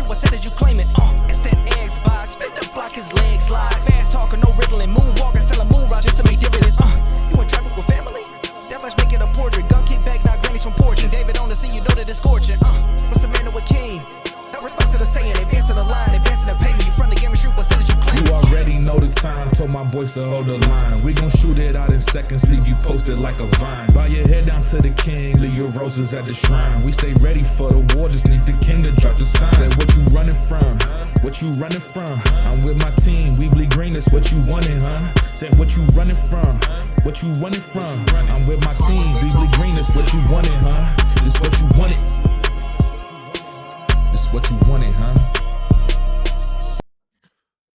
shoot, I said as you claim it. Instant Xbox, spin the block, his legs slide. Fast talker, no riddling, moonwalker, selling moon rock just to make dividends. You in traffic with family? That much make it a portrait. Gun kick back, not grannies from porches. David on the scene, you know that it's scorching. What's a man with king? No response to the saying, advancing the line, advancing the payment. You front the game and shoot, what said as you claim it. You already know the time, told my boys to hold the line. We gon' shoot it out in seconds, leave you posted like a vine. Bow your head down to the king, leave your roses at the shrine. We stay ready for the war, just need the king to drop the sign. Say what you running from, what you running from. I'm with my team, we bleed green, that's what you wanted, huh? Say what you running from, what you running from. I'm with my team, we bleed green, that's what you wanted, huh? This what you wanted. This what you wanted, huh?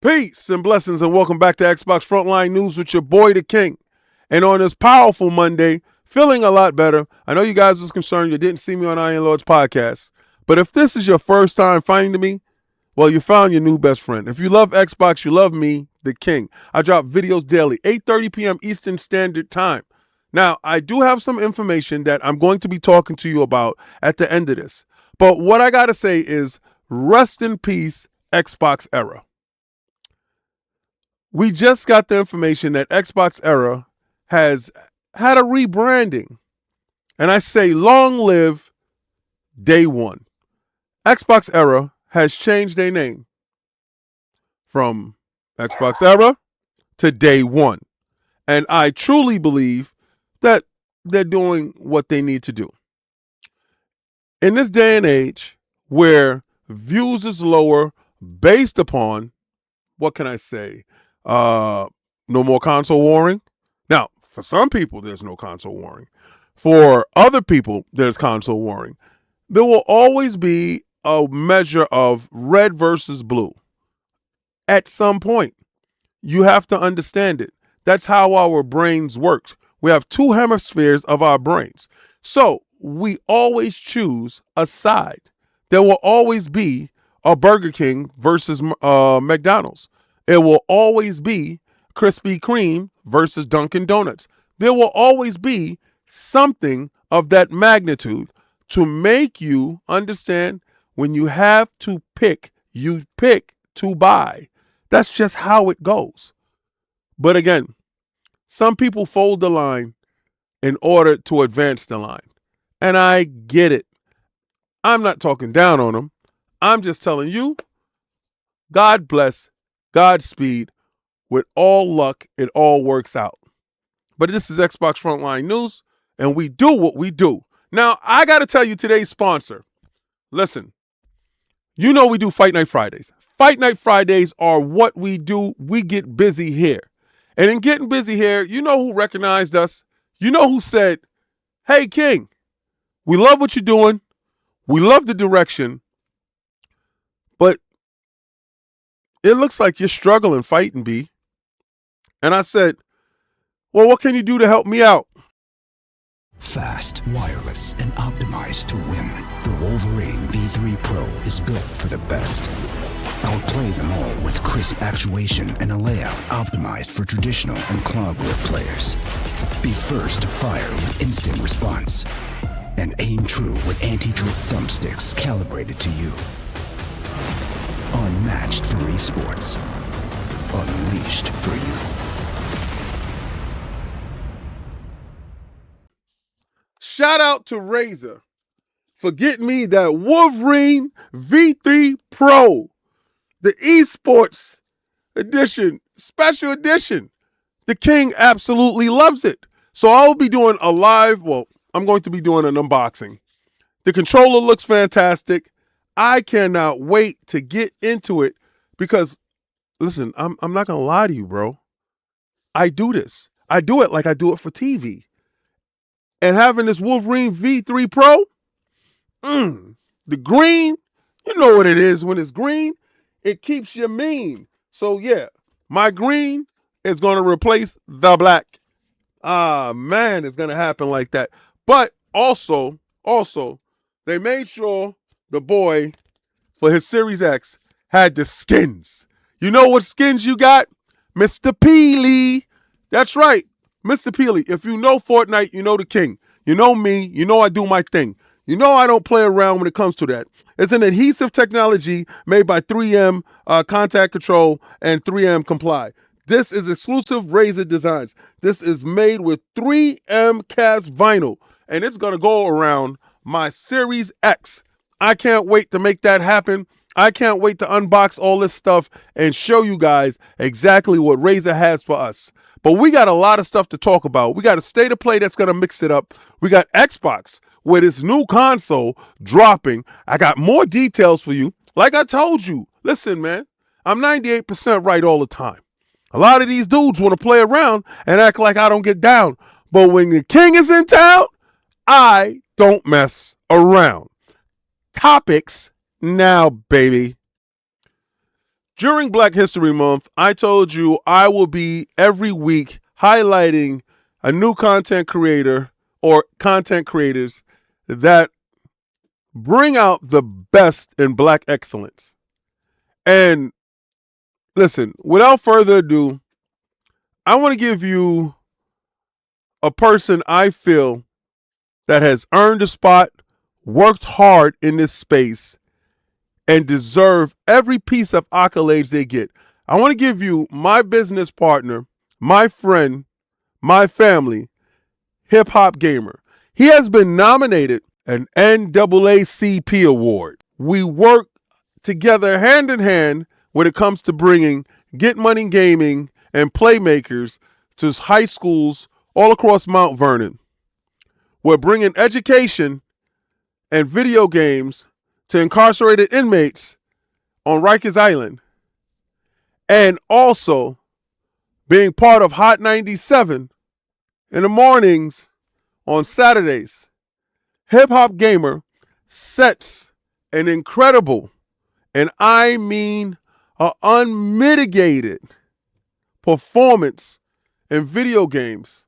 Peace and blessings and welcome back to Xbox Frontline News with your boy, the King. And on this powerful Monday, feeling a lot better. I know you guys was concerned you didn't see me on Iron Lord's podcast. But if this is your first time finding me, well, you found your new best friend. If you love Xbox, you love me, the King. I drop videos daily, 8:30 p.m. Eastern Standard Time. Now, I do have some information that I'm going to be talking to you about at the end of this. But what I got to say is rest in peace, Xbox era. We just got the information that Xbox era has had a rebranding. And I say long live day one. Xbox era has changed their name from Xbox era to day one. And I truly believe that they're doing what they need to do. In this day and age where views is lower based upon, what can I say? No more console warring. Now, for some people, there's no console warring. For other people, there's console warring. There will always be a measure of red versus blue. At some point, you have to understand it. That's how our brains work. We have two hemispheres of our brains. So we always choose a side. There will always be a Burger King versus McDonald's. It will always be Krispy Kreme versus Dunkin' Donuts. There will always be something of that magnitude to make you understand when you have to pick, you pick to buy. That's just how it goes. But again, some people fold the line in order to advance the line. And I get it. I'm not talking down on them. I'm just telling you, God bless, Godspeed. With all luck, it all works out. But this is Xbox Frontline News, and we do what we do. Now, I got to tell you today's sponsor. Listen, you know we do Fight Night Fridays. Fight Night Fridays are what we do. We get busy here. And in getting busy here, you know who recognized us? You know who said, hey, King, we love what you're doing. We love the direction. But it looks like you're struggling fighting, B. And I said, well, what can you do to help me out? Fast, wireless, and optimized to win. The Wolverine V3 Pro is built for the best. Outplay them all with crisp actuation and a layout optimized for traditional and claw grip players. Be first to fire with instant response. And aim true with anti-drift thumbsticks calibrated to you. Unmatched for esports. Unleashed for you. Shout out to Razer for getting me that Wolverine V3 Pro, the esports edition, special edition. The King absolutely loves it. So I'll be doing a live, I'm going to be doing an unboxing. The controller looks fantastic. I cannot wait to get into it because, listen, I'm not going to lie to you, bro. I do this. I do it like I do it for TV. And having this Wolverine V3 Pro, the green, you know what it is. When it's green, it keeps you mean. So, yeah, my green is going to replace the black. Man, it's going to happen like that. But also, they made sure the boy for his Series X had the skins. You know what skins you got? Mr. Peely. That's right. Mr. Peely, if you know Fortnite, you know the King. You know me, you know I do my thing. You know I don't play around when it comes to that. It's an adhesive technology made by 3M Contact Control and 3M Comply. This is exclusive Razer designs. This is made with 3M cast vinyl, and it's going to go around my Series X. I can't wait to make that happen. I can't wait to unbox all this stuff and show you guys exactly what Razer has for us. But we got a lot of stuff to talk about. We got a state of play that's going to mix it up. We got Xbox with its new console dropping. I got more details for you. Like I told you, listen, man, I'm 98% right all the time. A lot of these dudes want to play around and act like I don't get down. But when the king is in town, I don't mess around. Topics now, baby. During Black History Month, I told you I will be every week highlighting a new content creator or content creators that bring out the best in Black excellence. And listen, without further ado, I want to give you a person I feel that has earned a spot, worked hard in this space, and deserve every piece of accolades they get. I want to give you my business partner, my friend, my family, Hip Hop Gamer. He has been nominated an NAACP award. We work together hand in hand when it comes to bringing Get Money Gaming and playmakers to high schools all across Mount Vernon. We're bringing education and video games to incarcerated inmates on Rikers Island, and also being part of Hot 97 in the mornings on Saturdays. Hip Hop Gamer sets an incredible, and I mean unmitigated performance in video games.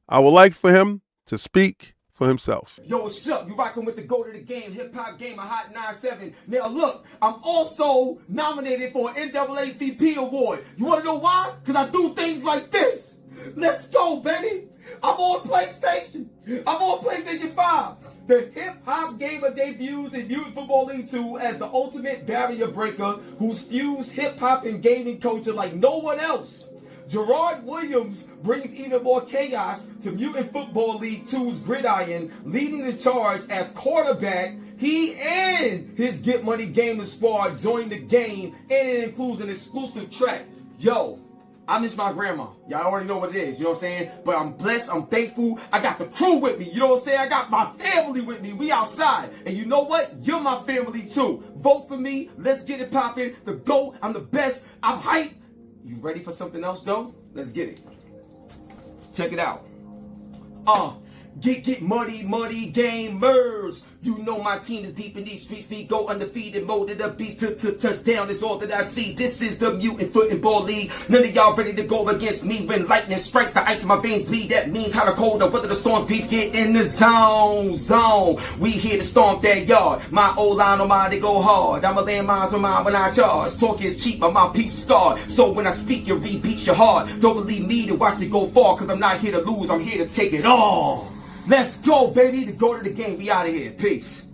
I would like for him to speak for himself. Yo, what's up? You rocking with the GOAT of the game, Hip Hop Gamer Hot 97. Now look, I'm also nominated for an NAACP award. You wanna know why? Because I do things like this. Let's go, baby. I'm on PlayStation. I'm on PlayStation 5. The Hip Hop Gamer debuts in Mutant Football League 2 as the ultimate barrier breaker who's fused hip hop and gaming culture like no one else. Gerard Williams brings even more chaos to Mutant Football League 2's gridiron, leading the charge as quarterback. He and his Get Money Gaming squad join the game, and it includes an exclusive track. Yo, I miss my grandma. Y'all already know what it is, you know what I'm saying? But I'm blessed, I'm thankful. I got the crew with me, you know what I'm saying? I got my family with me. We outside. And you know what? You're my family too. Vote for me. Let's get it popping. The GOAT. I'm the best. I'm hyped. You ready for something else, though? Let's get it. Check it out. Get money gamers. You know my team is deep in these streets. We go undefeated, molded up beast to touchdown is all that I see. This is the Mutant Football League. None of y'all ready to go against me. When lightning strikes, the ice in my veins bleed. That means how the cold or whether the storms beef get in the zone. We here to stomp that yard. My old line on mine, they go hard. I'ma land mines on mine when I charge. Talk is cheap, but my piece is scarred. So when I speak, you repeat your heart. Don't believe me to watch me go far, cause I'm not here to lose, I'm here to take it all. Let's go, baby. To go to the game. We out of here. Peace.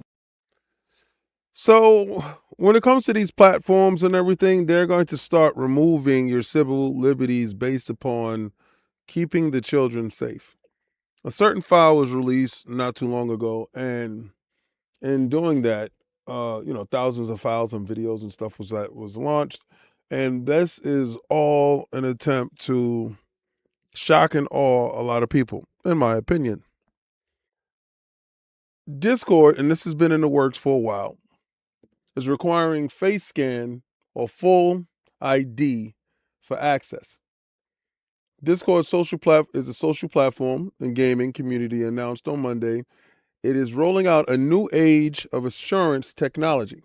So when it comes to these platforms and everything, they're going to start removing your civil liberties based upon keeping the children safe. A certain file was released not too long ago, and in doing that, thousands of files and videos and stuff was launched, and this is all an attempt to shock and awe a lot of people, in my opinion. Discord, and this has been in the works for a while, is requiring face scan or full ID for access. Discord is a social platform and gaming community announced on Monday. It is rolling out a new age of assurance technology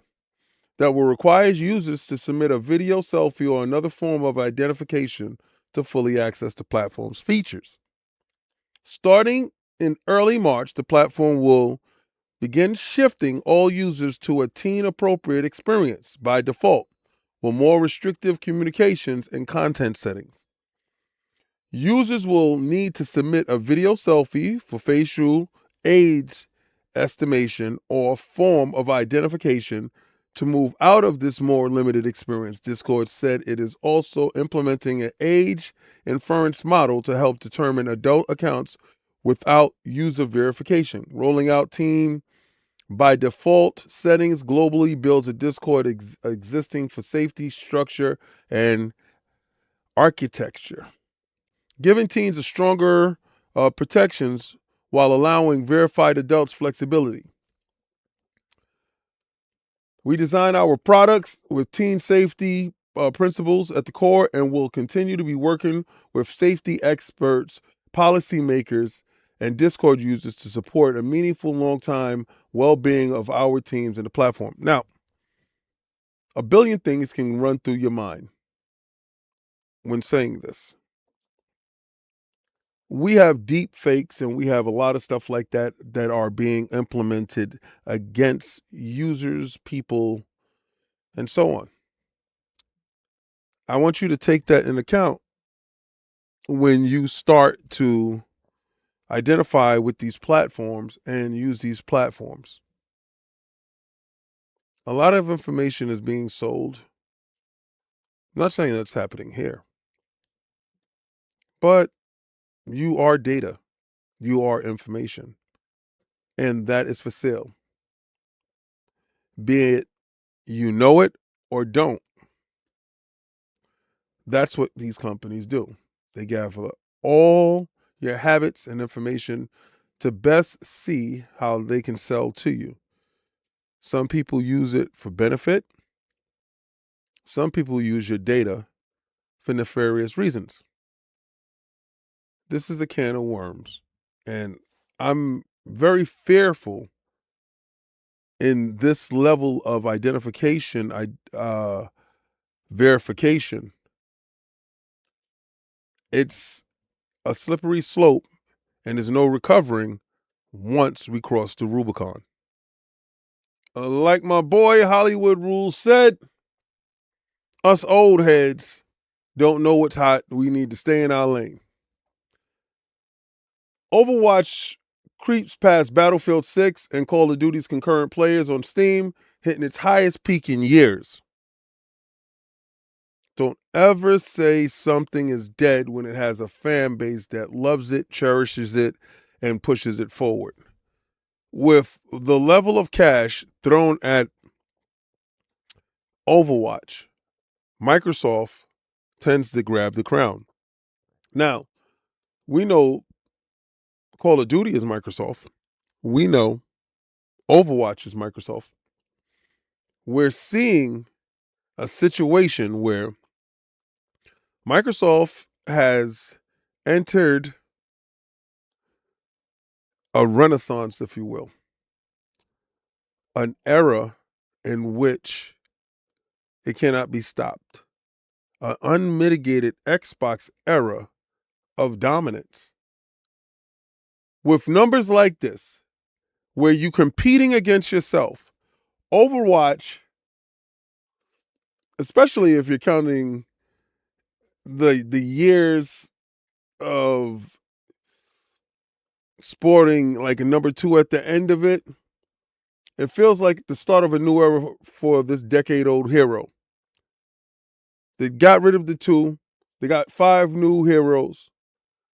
that will require users to submit a video, selfie, or another form of identification to fully access the platform's features. Starting in early March, the platform will begin shifting all users to a teen-appropriate experience by default, with more restrictive communications and content settings. Users will need to submit a video selfie for facial, age, estimation, or form of identification to move out of this more limited experience. Discord said it is also implementing an age inference model to help determine adult accounts without user verification. Rolling out team by default settings globally builds a Discord existing for safety, structure, and architecture, giving teens a stronger protections while allowing verified adults flexibility. We design our products with teen safety principles at the core, and will continue to be working with safety experts, policymakers, and Discord users to support a meaningful long-time well-being of our teams and the platform. Now, a billion things can run through your mind when saying this. We have deep fakes and we have a lot of stuff like that that are being implemented against users, people, and so on. I want you to take that in account when you start to identify with these platforms and use these platforms. A lot of information is being sold. I'm not saying that's happening here, but you are data, you are information, and that is for sale. Be it you know it or don't. That's what these companies do. They gather all your habits and information to best see how they can sell to you. Some people use it for benefit. Some people use your data for nefarious reasons. This is a can of worms. And I'm very fearful in this level of identification, verification. It's a slippery slope, and there's no recovering once we cross the Rubicon. Like my boy Hollywood Rules said, us old heads don't know what's hot. We need to stay in our lane. Overwatch creeps past Battlefield 6 and Call of Duty's concurrent players on Steam, hitting its highest peak in years. Don't ever say something is dead when it has a fan base that loves it, cherishes it, and pushes it forward. With the level of cash thrown at Overwatch, Microsoft tends to grab the crown. Now, we know Call of Duty is Microsoft. We know Overwatch is Microsoft. We're seeing a situation where Microsoft has entered a renaissance, if you will, an era in which it cannot be stopped, an unmitigated Xbox era of dominance. With numbers like this, where you're competing against yourself, Overwatch, especially if you're counting the years of sporting like a number 2 at the end of it, it feels like the start of a new era for this decade-old hero. They got rid of the 2. They got 5 new heroes.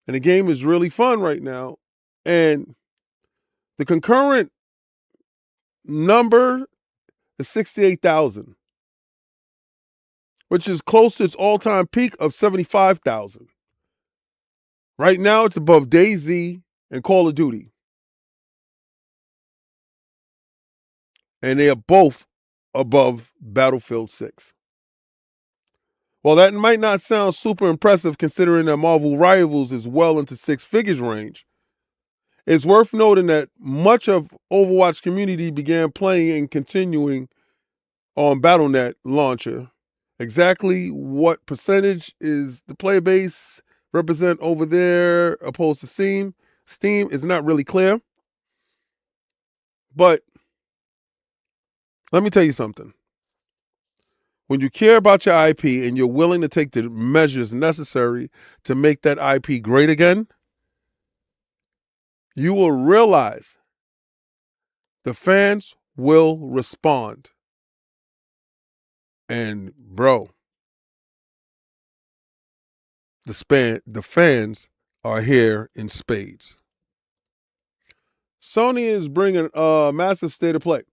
And the game is really fun right now. And the concurrent number is 68,000, which is close to its all-time peak of 75,000. Right now, it's above DayZ and Call of Duty. And they are both above Battlefield 6. While that might not sound super impressive considering that Marvel Rivals is well into 6 figures range, it's worth noting that much of Overwatch community began playing and continuing on Battle.net launcher. Exactly what percentage is the player base represent over there opposed to Steam is not really clear. But let me tell you something. When you care about your IP and you're willing to take the measures necessary to make that IP great again, you will realize The fans will respond. And bro, the fans are here in spades. Sony is bringing a massive state of play.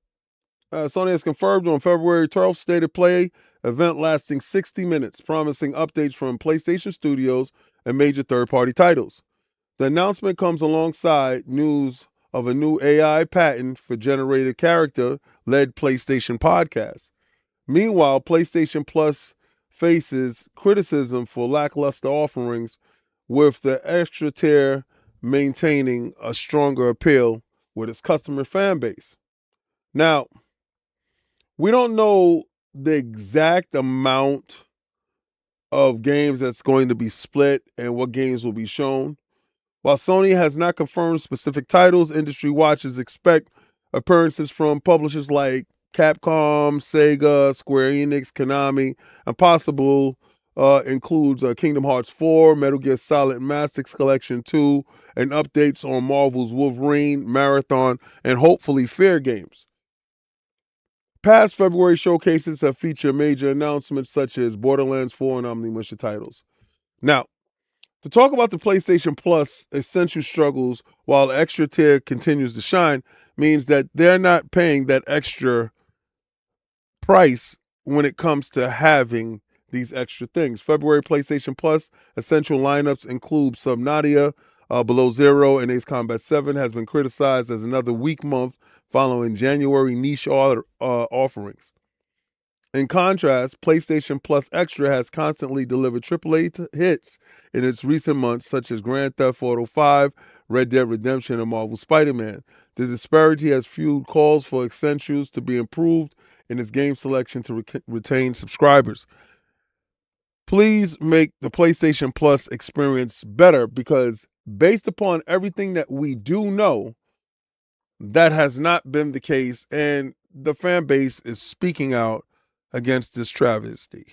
Sony has confirmed on February 12th state of play event lasting 60 minutes, promising updates from PlayStation Studios and major third-party titles. The announcement comes alongside news of a new AI patent for generated character-led PlayStation podcast. Meanwhile, PlayStation Plus faces criticism for lackluster offerings, with the extra tier maintaining a stronger appeal with its customer fan base. Now, we don't know the exact amount of games that's going to be split and what games will be shown. While Sony has not confirmed specific titles, industry watchers expect appearances from publishers like Capcom, Sega, Square Enix, Konami, and possible includes Kingdom Hearts 4, Metal Gear Solid Master's Collection 2, and updates on Marvel's Wolverine, Marathon, and hopefully Fair games. Past February showcases have featured major announcements such as Borderlands 4 and Omnimusha titles. Now, to talk about the PlayStation Plus essential struggles while the extra tier continues to shine means that they're not paying that extra price when it comes to having these extra things. February PlayStation Plus essential lineups include Subnautica, Below Zero, and Ace Combat 7 has been criticized as another weak month following January niche offerings. In contrast, PlayStation Plus Extra has constantly delivered AAA hits in its recent months, such as Grand Theft Auto 5, Red Dead Redemption, and Marvel Spider-Man. The disparity has fueled calls for Essentials to be improved in its game selection to retain subscribers. Please make the PlayStation Plus experience better, because based upon everything that we do know, that has not been the case, and the fan base is speaking out against this travesty.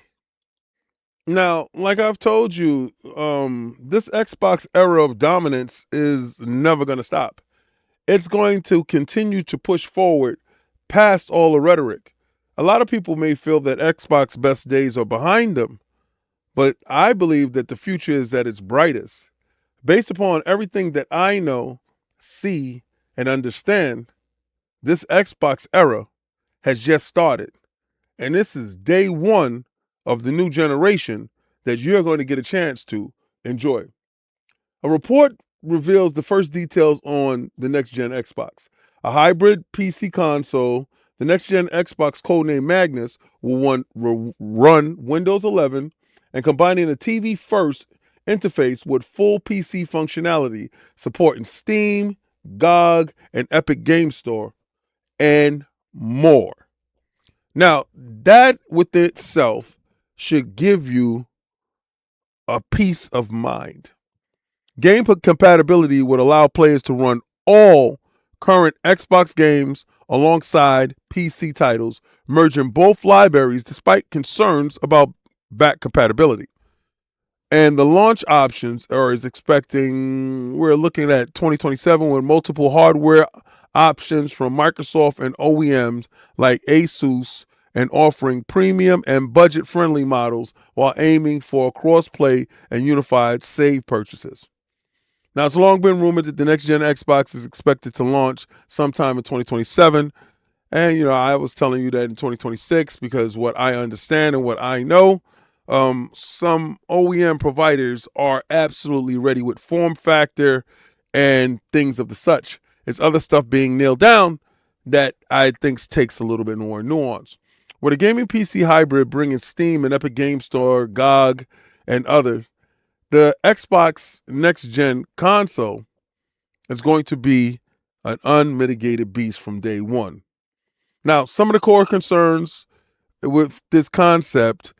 Now, like I've told you, this Xbox era of dominance is never going to stop. It's going to continue to push forward past all the rhetoric. A lot of people may feel that Xbox best days are behind them, but I believe that the future is at its brightest. Based upon everything that I know, see, and understand, this Xbox era has just started. And this is day one of the new generation that you're going to get a chance to enjoy. A report reveals the first details on the next-gen Xbox. A hybrid PC console, the next-gen Xbox codenamed Magnus, will run Windows 11 and combining a TV-first interface with full PC functionality, supporting Steam, GOG, and Epic Game Store, and more. Now, that within itself should give you a peace of mind. Game compatibility would allow players to run all current Xbox games alongside PC titles, merging both libraries despite concerns about back compatibility. And the launch options we're looking at 2027 with multiple hardware options from Microsoft and OEMs like Asus, and offering premium and budget-friendly models while aiming for cross-play and unified save purchases. Now, it's long been rumored that the next-gen Xbox is expected to launch sometime in 2027. And, I was telling you that in 2026 because what I understand and what I know, some OEM providers are absolutely ready with form factor and things of the such. It's other stuff being nailed down that I think takes a little bit more nuance. With a gaming PC hybrid bringing Steam and Epic Game Store, GOG, and others, the Xbox next-gen console is going to be an unmitigated beast from day one. Now, some of the core concerns with this concept,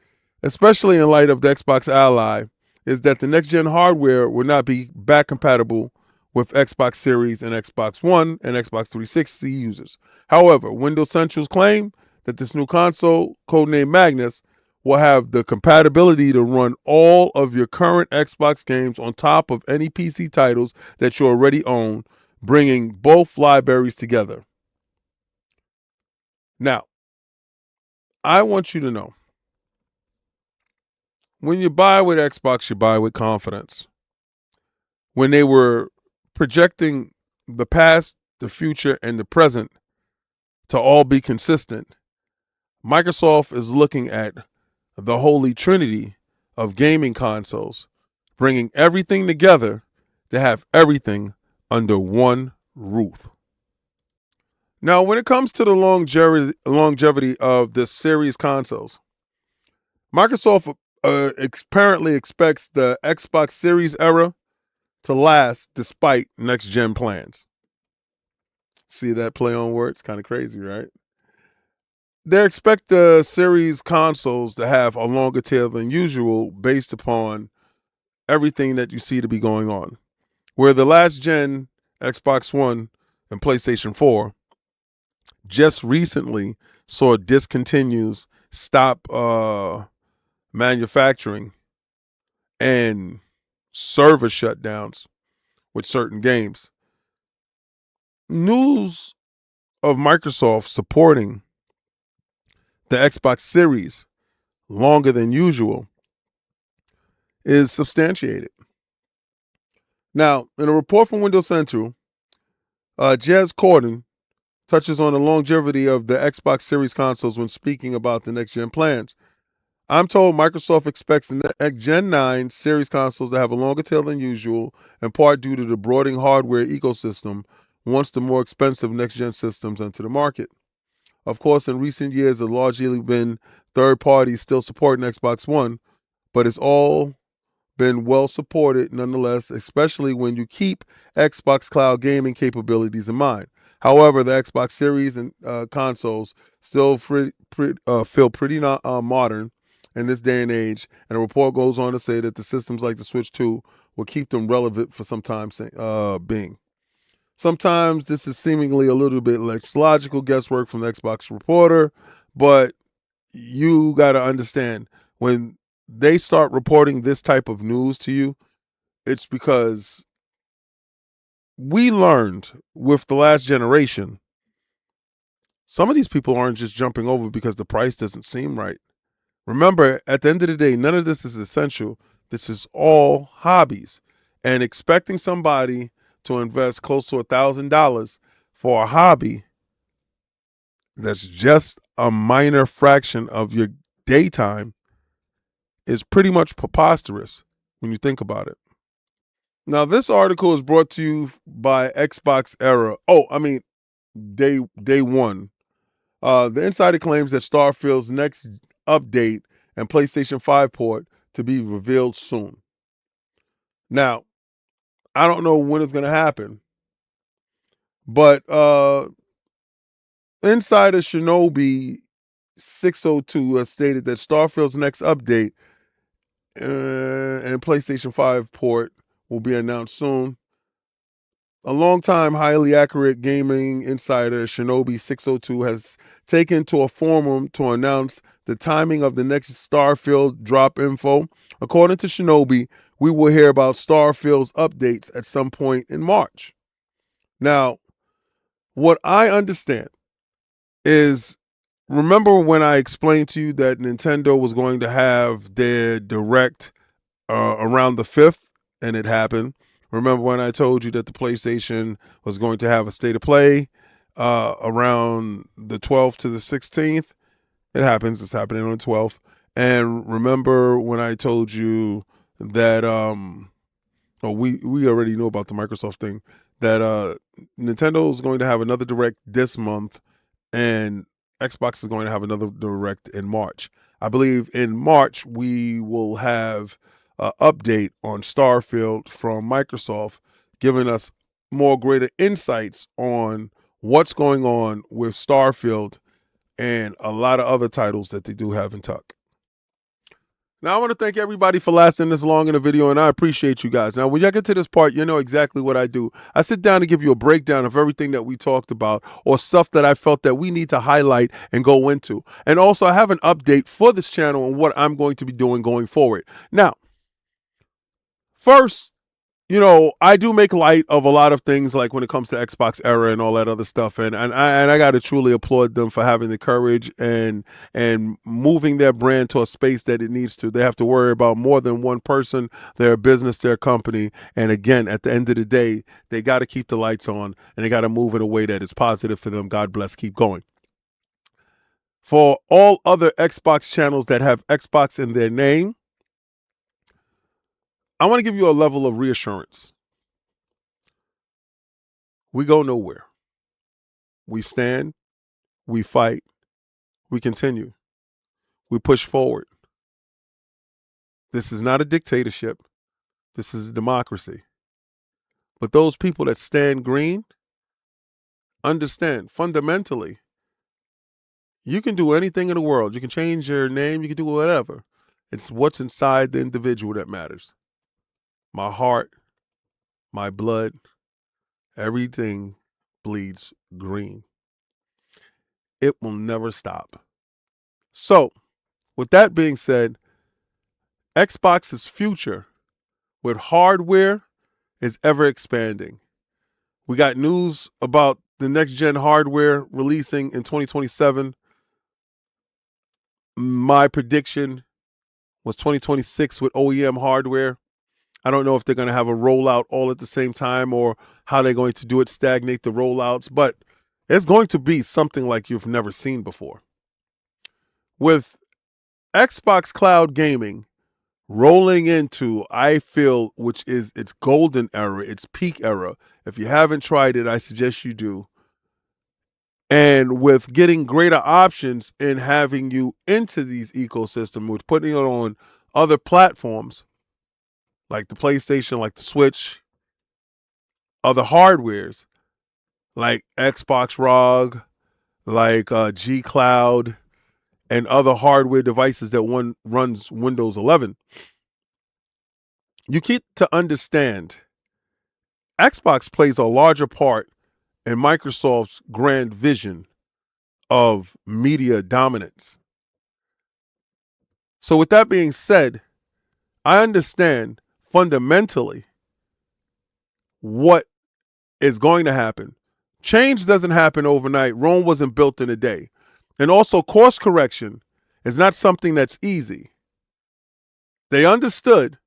especially in light of the Xbox Ally, is that the next-gen hardware will not be back compatible with Xbox Series and Xbox One and Xbox 360 users. However, Windows Central's claim that this new console, codenamed Magnus, will have the compatibility to run all of your current Xbox games on top of any PC titles that you already own, bringing both libraries together. Now, I want you to know, when you buy with Xbox, you buy with confidence. When they were projecting the past, the future, and the present to all be consistent, Microsoft is looking at the holy trinity of gaming consoles, bringing everything together to have everything under one roof. Now, when it comes to the longevity of the series consoles, Microsoft apparently expects the Xbox Series era to last despite next-gen plans. See that play on words? Kind of crazy, right? They expect the series consoles to have a longer tail than usual based upon everything that you see to be going on. Where the last gen Xbox One and PlayStation 4 just recently saw discontinues, stop manufacturing, and server shutdowns with certain games. News of Microsoft supporting the Xbox Series longer than usual is substantiated. Now, in a report from Windows Central, Jez Corden touches on the longevity of the Xbox Series consoles when speaking about the next-gen plans. I'm told Microsoft expects the Gen 9 series consoles to have a longer tail than usual, in part due to the broadening hardware ecosystem once the more expensive next-gen systems enter the market. Of course, in recent years, it's largely been third parties still supporting Xbox One, but it's all been well supported nonetheless, especially when you keep Xbox Cloud gaming capabilities in mind. However, the Xbox Series and consoles still feel pretty modern in this day and age, and the report goes on to say that the systems like the Switch 2 will keep them relevant for some time being. Sometimes this is seemingly a little bit less logical guesswork from the Xbox reporter, but you got to understand, when they start reporting this type of news to you, it's because we learned with the last generation, some of these people aren't just jumping over because the price doesn't seem right. Remember, at the end of the day, none of this is essential. This is all hobbies. And expecting somebody to invest close to $1,000 for a hobby that's just a minor fraction of your daytime is pretty much preposterous when you think about it. Now, this article is brought to you by Xbox Era. Day one. The insider claims that Starfield's next update and PlayStation 5 port to be revealed soon. Now, I don't know when it's going to happen, but insider Shinobi 602 has stated that Starfield's next update and PlayStation 5 port will be announced soon. A longtime highly accurate gaming insider, Shinobi 602, has taken to a forum to announce the timing of the next Starfield drop info. According to Shinobi, we will hear about Starfield's updates at some point in March. Now, what I understand is, remember when I explained to you that Nintendo was going to have their Direct around the 5th, and it happened. Remember when I told you that the PlayStation was going to have a state of play around the 12th to the 16th? It happens. It's happening on the 12th. And remember when I told you that we already know about the Microsoft thing, that Nintendo is going to have another Direct this month, and Xbox is going to have another Direct in March. I believe in March we will have an update on Starfield from Microsoft, giving us more greater insights on what's going on with Starfield and a lot of other titles that they do have in tuck. Now, I want to thank everybody for lasting this long in the video, and I appreciate you guys. Now, when you get to this part, you know exactly what I do. I sit down and give you a breakdown of everything that we talked about, or stuff that I felt that we need to highlight and go into. And also, I have an update for this channel on what I'm going to be doing going forward. Now, first, I do make light of a lot of things, like when it comes to Xbox era and all that other stuff, and I got to truly applaud them for having the courage and moving their brand to a space that it needs to. They have to worry about more than one person, their business, their company, and again, at the end of the day, they got to keep the lights on and they got to move in a way that is positive for them. God bless. Keep going. For all other Xbox channels that have Xbox in their name, I want to give you a level of reassurance. We go nowhere. We stand, we fight, we continue, we push forward. This is not a dictatorship. This is a democracy. But those people that stand green, understand fundamentally, you can do anything in the world. You can change your name, you can do whatever. It's what's inside the individual that matters. My heart, my blood, everything bleeds green. It will never stop. So, with that being said, Xbox's future with hardware is ever expanding. We got news about the next gen hardware releasing in 2027. My prediction was 2026 with OEM hardware. I don't know if they're going to have a rollout all at the same time or how they're going to do it, stagnate the rollouts, but it's going to be something like you've never seen before. With Xbox Cloud Gaming rolling into, I feel, which is its golden era, its peak era. If you haven't tried it, I suggest you do. And with getting greater options in having you into these ecosystems, with putting it on other platforms like the PlayStation, like the Switch, other hardwares like Xbox ROG, like G Cloud, and other hardware devices that one runs Windows 11. You get to understand Xbox plays a larger part in Microsoft's grand vision of media dominance. So with that being said, I understand fundamentally what is going to happen. Change doesn't happen overnight. Rome wasn't built in a day. And also, course correction is not something that's easy. They understood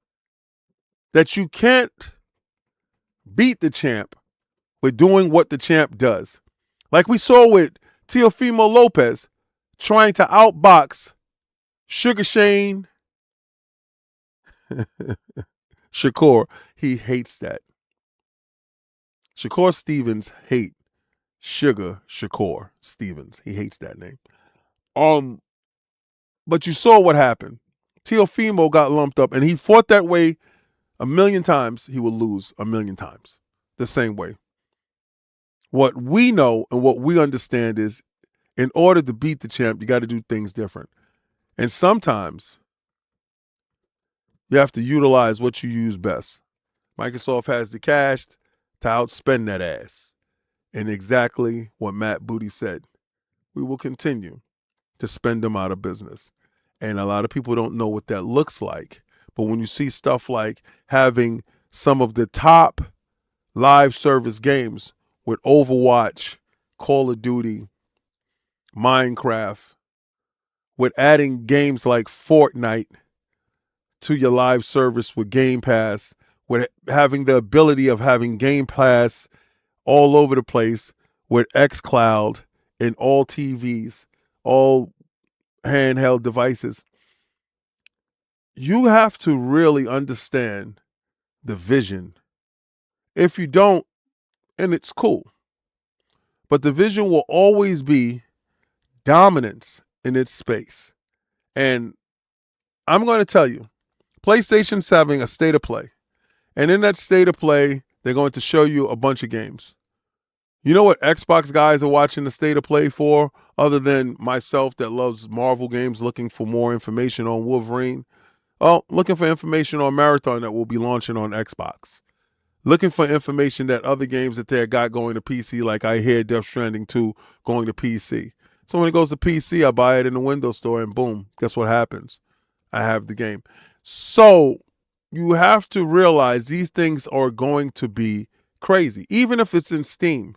that you can't beat the champ with doing what the champ does. Like we saw with Teofimo Lopez trying to outbox Sugar Shane Shakur. He hates that. Shakur Stevens hate Sugar Shakur Stevens. He hates that name. But you saw what happened. Teofimo got lumped up, and he fought that way a million times. He will lose a million times the same way. What we know and what we understand is, in order to beat the champ, you got to do things different. And sometimes you have to utilize what you use best. Microsoft has the cash to outspend that ass. And exactly what Matt Booty said. We will continue to spend them out of business. And a lot of people don't know what that looks like. But when you see stuff like having some of the top live service games with Overwatch, Call of Duty, Minecraft, with adding games like Fortnite to your live service with Game Pass, with having the ability of having Game Pass all over the place with xCloud and all TVs, all handheld devices. You have to really understand the vision. If you don't, and it's cool, but the vision will always be dominance in its space. And I'm going to tell you, PlayStation's having a state of play. And in that state of play, they're going to show you a bunch of games. You know what Xbox guys are watching the state of play for, other than myself that loves Marvel games, looking for more information on Wolverine? Oh, looking for information on Marathon that will be launching on Xbox. Looking for information that other games that they got going to PC, like I hear Death Stranding 2 going to PC. So when it goes to PC, I buy it in the Windows Store and boom, guess what happens? I have the game. So you have to realize these things are going to be crazy. Even if it's in Steam,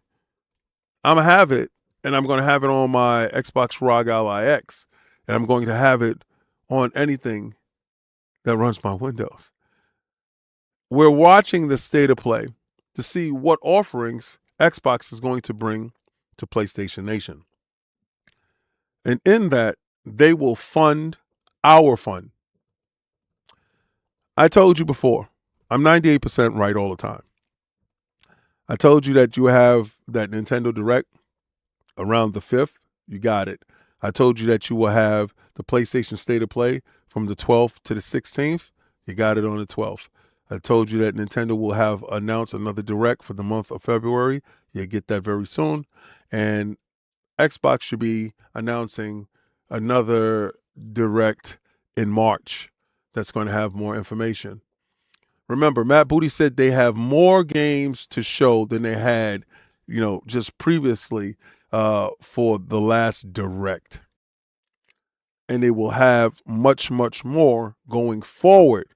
I'm going to have it, and I'm going to have it on my Xbox ROG Ally X, and I'm going to have it on anything that runs my Windows. We're watching the state of play to see what offerings Xbox is going to bring to PlayStation Nation. And in that, they will fund our fun. I told you before, I'm 98% right all the time. I told you that you have that Nintendo Direct around the 5th. You got it. I told you that you will have the PlayStation State of Play from the 12th to the 16th. You got it on the 12th. I told you that Nintendo will have announced another Direct for the month of February. You get that very soon. And Xbox should be announcing another Direct in March that's going to have more information. Remember, Matt Booty said they have more games to show than they had, just previously for the last Direct. And they will have much, much more going forward.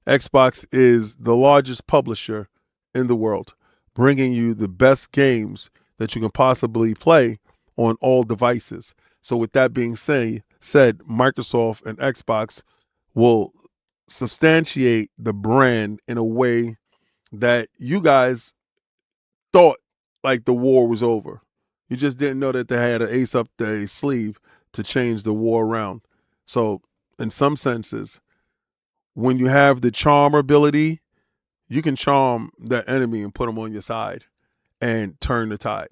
Xbox is the largest publisher in the world, bringing you the best games that you can possibly play on all devices. So with that being said, Microsoft and Xbox will substantiate the brand in a way that you guys thought like the war was over. You just didn't know that they had an ace up their sleeve to change the war around. So in some senses, when you have the charm ability, you can charm that enemy and put them on your side and turn the tide.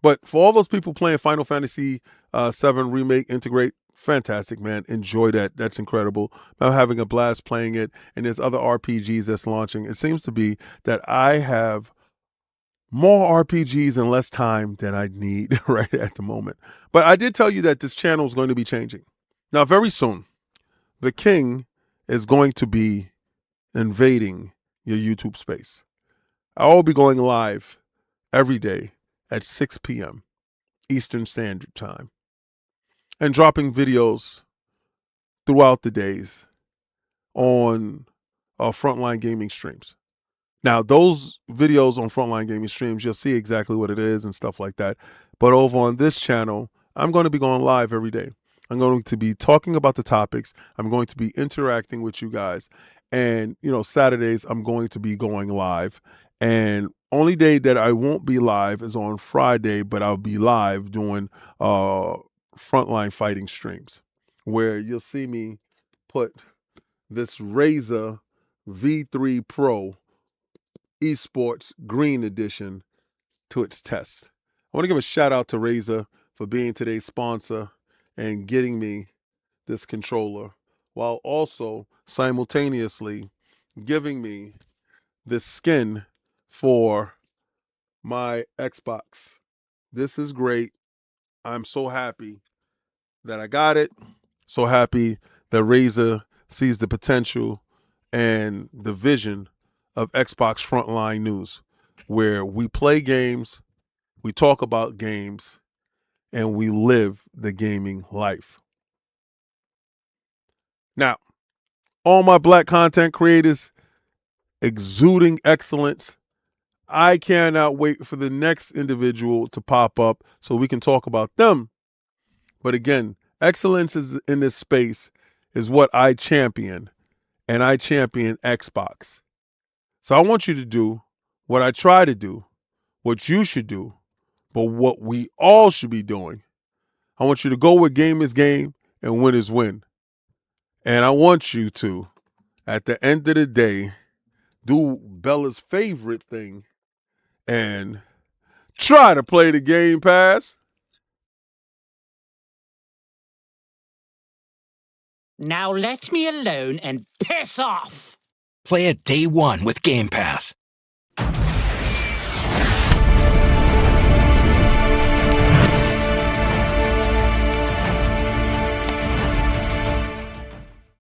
But for all those people playing Final Fantasy VII Remake Integrate, fantastic, man. Enjoy that. That's incredible. I'm having a blast playing it, and there's other RPGs that's launching. It seems to be that I have more RPGs in less time than I need right at the moment. But I did tell you that this channel is going to be changing. Now, very soon, the king is going to be invading your YouTube space. I will be going live every day at 6 p.m. Eastern Standard Time and dropping videos throughout the days on Frontline Gaming streams. Now, those videos on Frontline Gaming streams, you'll see exactly what it is and stuff like that. But over on this channel, I'm going to be going live every day. I'm going to be talking about the topics. I'm going to be interacting with you guys. And, Saturdays, I'm going to be going live. And only day that I won't be live is on Friday, but I'll be live doing Frontline Fighting streams where you'll see me put this Razer V3 Pro Esports Green Edition to its test. I want to give a shout out to Razer for being today's sponsor and getting me this controller, while also simultaneously giving me this skin for my Xbox. This is great. I'm so happy that I got it. So happy that Razer sees the potential and the vision of Xbox Frontline News, where we play games, we talk about games, and we live the gaming life. Now, all my black content creators exuding excellence, I cannot wait for the next individual to pop up so we can talk about them. But again, excellence is in this space is what I champion, and I champion Xbox. So I want you to do what I try to do, what you should do, but what we all should be doing. I want you to go where game is game and win is win. And I want you to, at the end of the day, do Bella's favorite thing and try to play the Game Pass. Now let me alone and piss off! Play it day one with Game Pass.